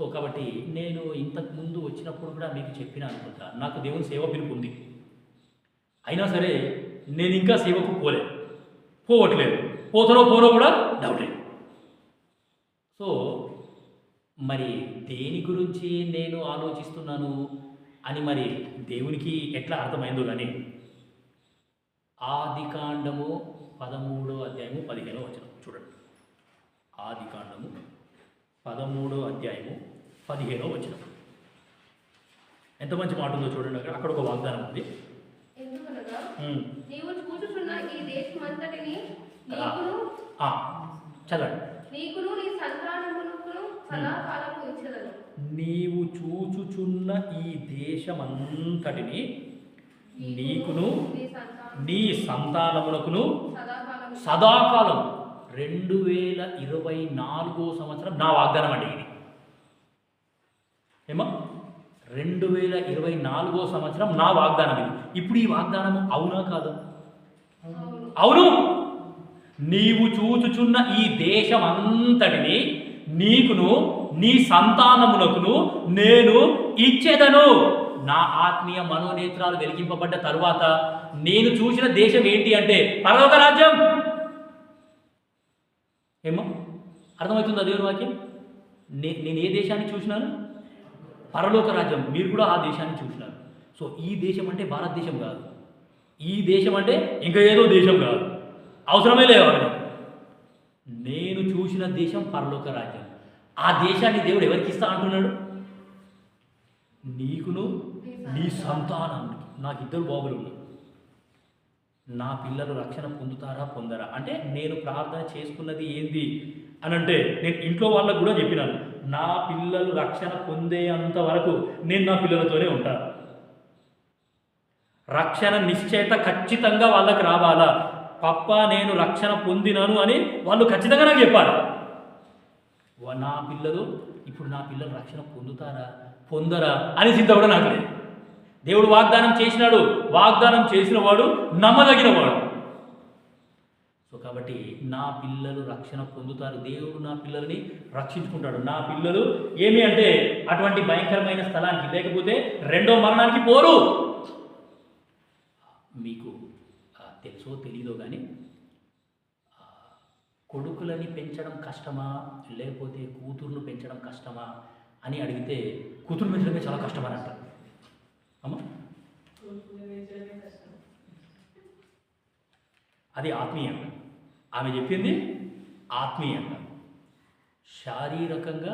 So కాబట్టి నేను ఇంతకు ముందు వచ్చినప్పుడు కూడా మీకు చెప్పిన అనుకుంటా, నాకు దేవుని సేవ పిలుపు ఉంది. అయినా సరే నేను ఇంకా సేవకు పోవట్లేదు. పోనో కూడా డౌటే. సో మరి దేని గురించి నేను ఆలోచిస్తున్నాను అని మరి దేవునికి ఎట్లా అర్థమైందో కానీ, ఆదికాండము 13వ అధ్యాయము 15వ వచనం చూడండి. ఆదికాండము 13వ అధ్యాయము 15వ వచనం. ఎంత మంచి మాట ఉందో చూడండి. అక్కడ ఒక వాగ్దానం ఉంది. చదవండి. నీవు చూచుచున్న ఈ దేశమంతటిని నీకును నీ సంతానమునకును సదాకాలం 2024 సంవత్సరం నా వాగ్దానం అండి ఇది. ఏమో 2024 సంవత్సరం నా వాగ్దానం ఇది. ఇప్పుడు ఈ వాగ్దానం అవునా కాదు? అవును. నీవు చూచుచున్న ఈ దేశమంతటిని నీకును నీ సంతానమునకును నేను ఇచ్చేదను. నా ఆత్మీయ మనోనేత్రాలు వెలిగింపబడ్డ తరువాత నేను చూసిన దేశం ఏంటి అంటే పరలోక రాజ్యం. ఏమో అర్థమవుతుందా దేవుని వాక్యం? నేను ఏ దేశాన్ని చూసినాను? పరలోక రాజ్యం. మీరు కూడా ఆ దేశాన్ని చూసినారు. సో ఈ దేశం అంటే భారతదేశం కాదు, ఈ దేశం అంటే ఇంకా ఏదో దేశం కాదు, అవసరమే లేదు. నేను చూసిన దేశం పరలోక రాజ్యం. ఆ దేశాన్ని దేవుడు ఎవరికి ఇస్తా అంటున్నాడు? నీకును నీ సంతానానికి. నాకు 2 బాబులు ఉన్నారు. నా పిల్లలు రక్షణ పొందరా అంటే నేను ప్రార్థన చేసుకున్నది ఏంది అని అంటే, నేను ఇంట్లో వాళ్ళకు కూడా చెప్పినాను, నా పిల్లలు రక్షణ పొందేంత వరకు నేను నా పిల్లలతోనే ఉంటాను. రక్షణ నిశ్చయిత ఖచ్చితంగా వాళ్ళకి రావాలా. పప్ప నేను రక్షణ పొందినాను అని వాళ్ళు ఖచ్చితంగా నాకు చెప్పాలి. నా పిల్లలు ఇప్పుడు నా పిల్లలు రక్షణ పొందరా అని చింత కూడా నాకు లేదు. దేవుడు వాగ్దానం చేసినాడు. వాగ్దానం చేసిన వాడు నమ్మదగిన వాడు. సో కాబట్టి నా పిల్లలు రక్షణ పొందుతారు. దేవుడు నా పిల్లల్ని రక్షించుకుంటాడు. నా పిల్లలు ఏమి అంటే అటువంటి భయంకరమైన స్థలానికి, లేకపోతే 2వ మరణానికి పోరు. మీకు తెలుసో తెలీదో కానీ కొడుకులని పెంచడం కష్టమా లేకపోతే కూతుర్లు పెంచడం కష్టమా అని అడిగితే కూతురు పెంచడమే చాలా కష్టమని అంటారు. అమ్మా అది ఆత్మీయంగా, ఆమె చెప్పింది ఆత్మీయంగా. శారీరకంగా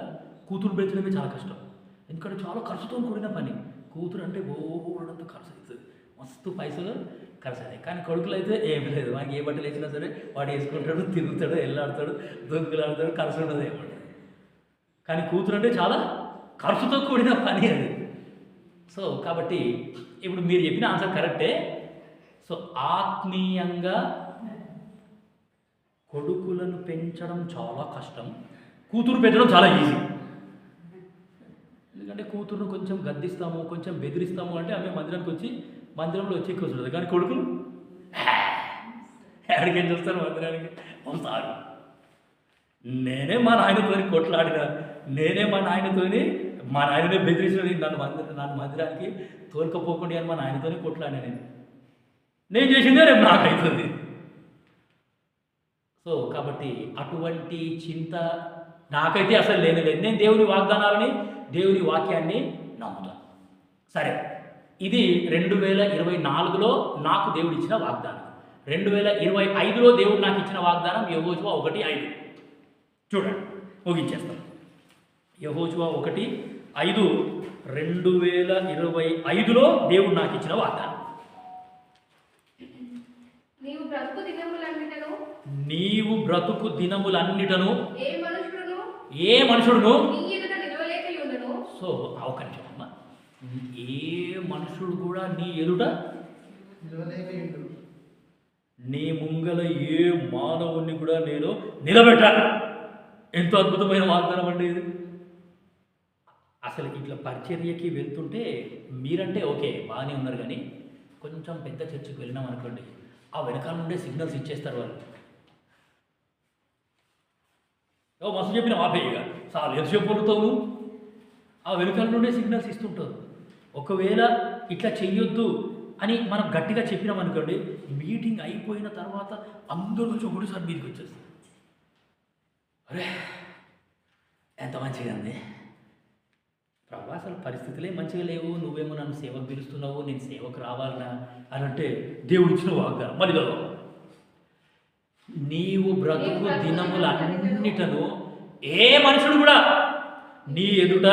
కూతురు పెంచడమే చాలా కష్టం. ఎందుకంటే చాలా ఖర్చుతో కూడిన పని. కూతురు అంటే బోడంత ఖర్చు అవుతుంది, మస్తు పైసలు ఖర్చు అవుతాయి. కానీ కొడుకులు అయితే ఏమి లేదు, వాడికి ఏ బట్టలు వేసినా సరే వాడు వేసుకుంటాడు, తిరుగుతాడు, వెళ్ళాడతాడు, దొంగలాడతాడు, ఖర్చు ఉండదు ఏమంటాడు. కానీ కూతురు అంటే చాలా ఖర్చుతో కూడిన పని అది. సో కాబట్టి ఇప్పుడు మీరు చెప్పిన ఆన్సర్ కరెక్టే. సో ఆత్మీయంగా కొడుకులను పెంచడం చాలా కష్టం, కూతురు పెంచడం చాలా ఈజీ. ఎందుకంటే కూతురును కొంచెం గద్దిస్తాము, కొంచెం బెదిరిస్తాము అంటే ఆమె మందిరంలో వచ్చి కూర్చుంటుంది. కానీ కొడుకులు ఎక్కడికి ఏం చూస్తారు? మందిరానికి వస్తారు. నేనే మా నాయనతోని కొట్లాడిన, నేనే మా నాయననే బెదిరించినది, నన్ను మందిరానికి తోలుకపోకుండా అని మా నాయనతోనే కొట్లాడిన. నేను చేసిందే రేపు నాకైతుంది. సో కాబట్టి అటువంటి చింత నాకైతే అసలు లేనిలేదు. నేను దేవుని వాగ్దానాలని, దేవుని వాక్యాన్ని నమ్ముతాను. సరే, ఇది 2024లో నాకు దేవుడు ఇచ్చిన వాగ్దానం. 2025లో దేవుడు నాకు ఇచ్చిన వాగ్దానం యెహోషువ 1:5. చూడండి, ముగించేస్తాను. యెహోషువ 1:5 2025లో దేవుడు నాకు ఇచ్చిన వాగ్దానం. నీవు బ్రతుకు దినములన్నిటను ఏ మనుషుడును సో ఒక నిమిషం అమ్మా, ఏ మనుషుడు కూడా నీ ఎదుట నీ ముంగల ఏ మానవుణ్ణి కూడా నేను నిలబెట్టాను. ఎంతో అద్భుతమైన వాగ్దానం అండి ఇది. అసలు ఇట్లా పరిచర్యకి వెళ్తుంటే మీరంటే ఓకే బాగానే ఉన్నారు, కానీ కొంచెం పెద్ద చర్చికి వెళ్ళినాం అనుకోండి, ఆ వెనకాల నుండే సిగ్నల్స్ ఇచ్చేస్తారు వాళ్ళు. మస్తు చెప్పిన ఆపేయగా చాలు, ఎంత చెప్పలుతావు నువ్వు, ఆ వెనుకల నుండే సిగ్నల్స్ ఇస్తుంటారు. ఒకవేళ ఇట్లా చెయ్యొద్దు అని మనం గట్టిగా చెప్పినామనుకోండి, మీటింగ్ అయిపోయిన తర్వాత అందరూ వచ్చి ఒకటిసారి మీదకి వచ్చేస్తారు. అరే ఎంత మంచిగా ఉంది ప్రభా, అసలు పరిస్థితులే మంచిగా లేవు, నువ్వేమో నన్ను సేవకు పిలుస్తున్నావు, నేను సేవకు రావాలనా అని అంటే దేవుడు ఇచ్చిన వాగ్దానం. మరి నీవు బ్రతుకు దినములన్నిటను ఏ మనుషుడు కూడా నీ ఎదుట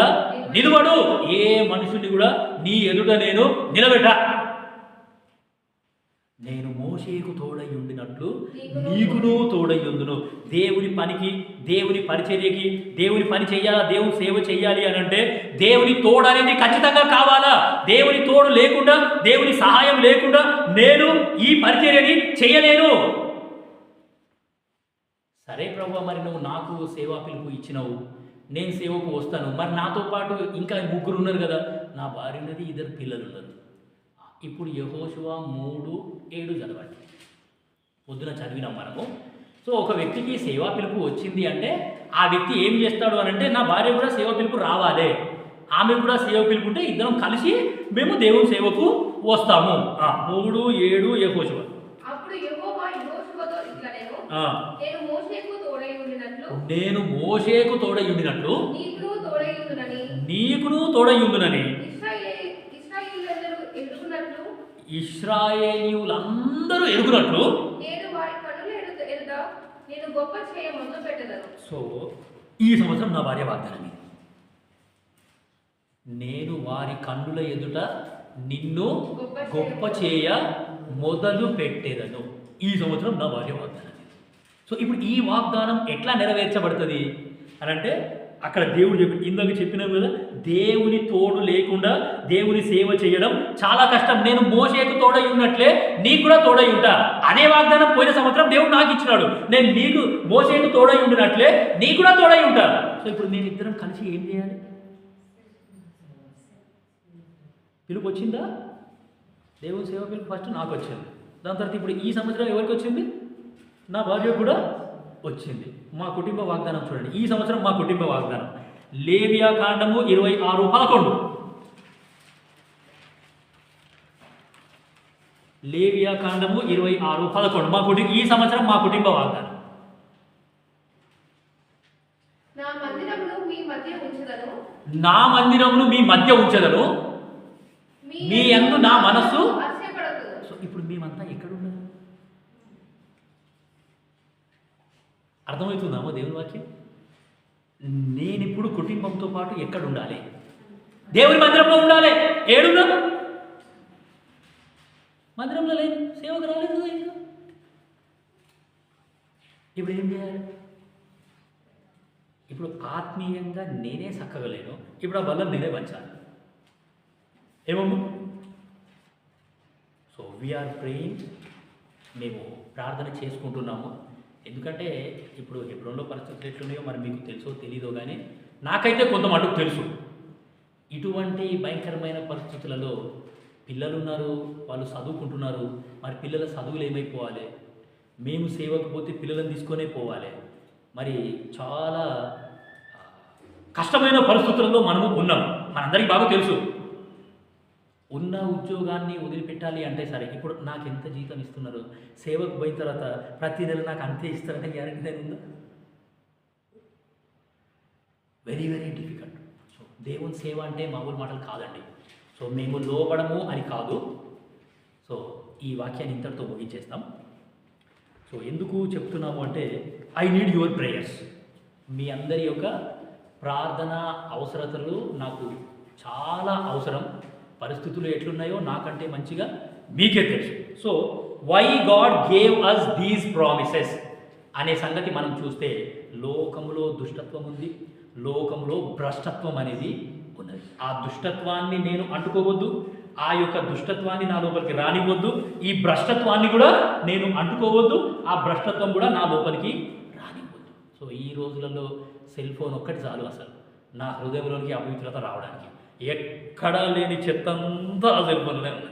నిలబడు, ఏ మనుషుని కూడా నీ ఎదుట నేను నిలబెట్ట. నేను మోషేకు తోడై ఉండినట్లు నీకును తోడై ఉందును. దేవుని పనికి, దేవుని పరిచర్యకి, దేవుని పని చెయ్యాలా, దేవుని సేవ చెయ్యాలి అని అంటే దేవుని తోడు అనేది ఖచ్చితంగా కావాలా. దేవుని తోడు లేకుండా, దేవుని సహాయం లేకుండా నేను ఈ పరిచర్యని చేయలేను. సరే ప్రభు, మరి నువ్వు నాకు సేవా పిలుపు ఇచ్చినావు, నేను సేవకు వస్తాను, మరి నాతో పాటు ఇంకా ముగ్గురు ఉన్నారు కదా, నా భార్య ఉన్నది, 2 పిల్లలు ఉన్నారు. ఇప్పుడు యెహోషువ 3:7 చదవండి. పొద్దున చదివినాం మనము. సో ఒక వ్యక్తికి సేవా పిలుపు వచ్చింది అంటే ఆ వ్యక్తి ఏం చేస్తాడు అని అంటే, నా భార్య కూడా సేవా పిలుపు రావాలి, ఆమె కూడా సేవ పిలుపు ఉంటే ఇద్దరం కలిసి మేము దేవుని సేవకు వస్తాము. 3:7 యెహోషువ. నేను మోషేకు తోడై ఉండినట్లు నీకును తోడై ఉండునని ఇశ్రాయేలీయులందరూ ఎరుగునట్లు సో ఈ సంవత్సరం నా భార్య వాగ్దానం, నేను వారి కన్నుల ఎదుట నిన్ను గొప్ప చేయ మొదలు పెట్టేదను. ఈ సంవత్సరం నా భార్య వాగ్దానం. సో ఇప్పుడు ఈ వాగ్దానం ఎట్లా నెరవేర్చబడుతుంది అని అంటే, అక్కడ దేవుడు ఇందాక చెప్పినాం కదా, దేవుని తోడు లేకుండా దేవుని సేవ చేయడం చాలా కష్టం. నేను మోషేకు తోడై ఉన్నట్లే నీకు కూడా తోడై ఉంటా. అదే వాగ్దానం పోయిన సంవత్సరం దేవుడు నాకు ఇచ్చినాడు. నేను నీకు మోషేకు తోడై ఉండినట్లే నీకు కూడా తోడై ఉంటా. సో ఇప్పుడు నేను ఇద్దరం కలిసి ఏం చేయాలి? పిలుపు వచ్చిందా? దేవుని సేవ పిలుపు ఫస్ట్ నాకు వచ్చింది. దాని తర్వాత ఇప్పుడు ఈ సంవత్సరం ఎవరికి వచ్చింది? నా భార్య కూడా వచ్చింది. మా కుటుంబ వాగ్దానం చూడండి. ఈ సంవత్సరం మా కుటుంబ వాగ్దానం లేవియా కాండము 26:11. లేవియా కాండము 26:11 మా ఈ సంవత్సరం మా కుటుంబ వాగ్దానం. నా మందిరమును మీ మధ్య ఉంచదను, మీ యందు నా మనస్సు. సో ఇప్పుడు మేమంతా ఎక్కడున్నాము? అర్థమవుతుందామో దేవుని వాక్యం? నేనిప్పుడు కుటుంబంతో పాటు ఎక్కడ ఉండాలి? దేవుని మందిరంలో ఉండాలి. ఏడున్నా? మందిరంలో లేదు, సేవకు రాలేదు. ఇప్పుడు ఏం చేయాలి? ఇప్పుడు ఆత్మీయంగా నేనే చక్కగలేను, ఇప్పుడు ఆ బలం నేనే పంచాలి. ఏమమ్మా? సో వీఆర్ ప్రేయింగ్, మేము ప్రార్థన చేసుకుంటున్నాము. ఎందుకంటే ఇప్పుడు హెబ్రోన్లో పరిస్థితులు ఎట్లున్నాయో మరి మీకు తెలుసో తెలీదో కానీ నాకైతే కొంత మటుకు తెలుసు. ఇటువంటి భయంకరమైన పరిస్థితులలో పిల్లలు ఉన్నారు, వాళ్ళు చదువుకుంటున్నారు. మరి పిల్లల చదువులు ఏమైపోవాలి? మేము సేవకు పోతే పిల్లలను తీసుకొనే పోవాలి. మరి చాలా కష్టమైన పరిస్థితులలో మనము ఉన్నాం, మనందరికీ బాగా తెలుసు. ఉన్న ఉద్యోగాన్ని వదిలిపెట్టాలి అంటే సరే, ఇప్పుడు నాకు ఎంత జీతం ఇస్తున్నారు, సేవకు పోయిన తర్వాత ప్రతి నెల నాకు అంతే ఇస్తారంటే గ్యారెంటీ ఉందా? Very very difficult. సో దేవుని సేవ అంటే మామూలు మాటలు కాదండి. సో మేము లోపడము అని కాదు. సో ఈ వాక్యాన్ని ఇంతటితో ముగించేస్తాం. సో ఎందుకు చెప్తున్నాము అంటే, ఐ నీడ్ యువర్ ప్రేయర్స్. మీ అందరి యొక్క ప్రార్థన అవసరతలు నాకు చాలా అవసరం. పరిస్థితులు ఎట్లున్నాయో నాకంటే మంచిగా మీకే తెలుసు. So why God gave us these promises అనే సంగతి మనం చూస్తే, లోకములో దుష్టత్వం ఉంది, లోకంలో భ్రష్టత్వం అనేది ఉన్నది. ఆ దుష్టత్వాన్ని నేను అంటుకోవద్దు, ఆ యొక్క దుష్టత్వాన్ని నా లోపలికి రానివ్వద్దు, ఈ భ్రష్టత్వాన్ని కూడా నేను అంటుకోవద్దు, ఆ భ్రష్టత్వం కూడా నా లోపలికి రానివ్వద్దు. సో ఈ రోజులలో సెల్ ఫోన్ ఒక్కటి చాలు అసలు నా హృదయంలోనికి అపవిత్రత రావడానికి. ఎక్కడా లేని చెత్తంతా ఆ సెల్ ఫోన్లోనే ఉంది.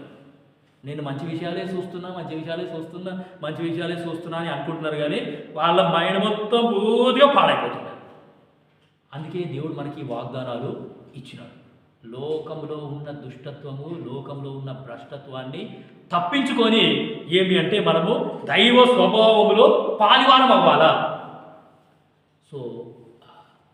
నేను మంచి విషయాలే చూస్తున్నా అని అనుకుంటున్నారు, కానీ వాళ్ళ మైండ్ మొత్తం పూర్తిగా పాడైపోతున్నారు. అందుకే దేవుడు మనకి వాగ్దానాలు ఇచ్చినాడు. లోకంలో ఉన్న దుష్టత్వము, లోకంలో ఉన్న భ్రష్టత్వాన్ని తప్పించుకొని ఏమి అంటే మనము దైవ స్వభావములో పాలివారం అవ్వాలా. సో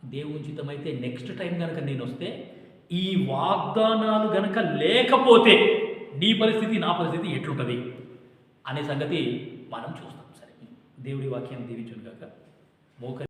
దేవుంచితమైతే నెక్స్ట్ టైం కనుక నేను వస్తే ఈ వాగ్దానాలు గనక లేకపోతే నీ పరిస్థితి నా పరిస్థితి ఎట్లుంటుంది అనే సంగతి మనం చూస్తాం. సరే, దేవుడి వాక్యాన్ని దీవించును గాక. మోక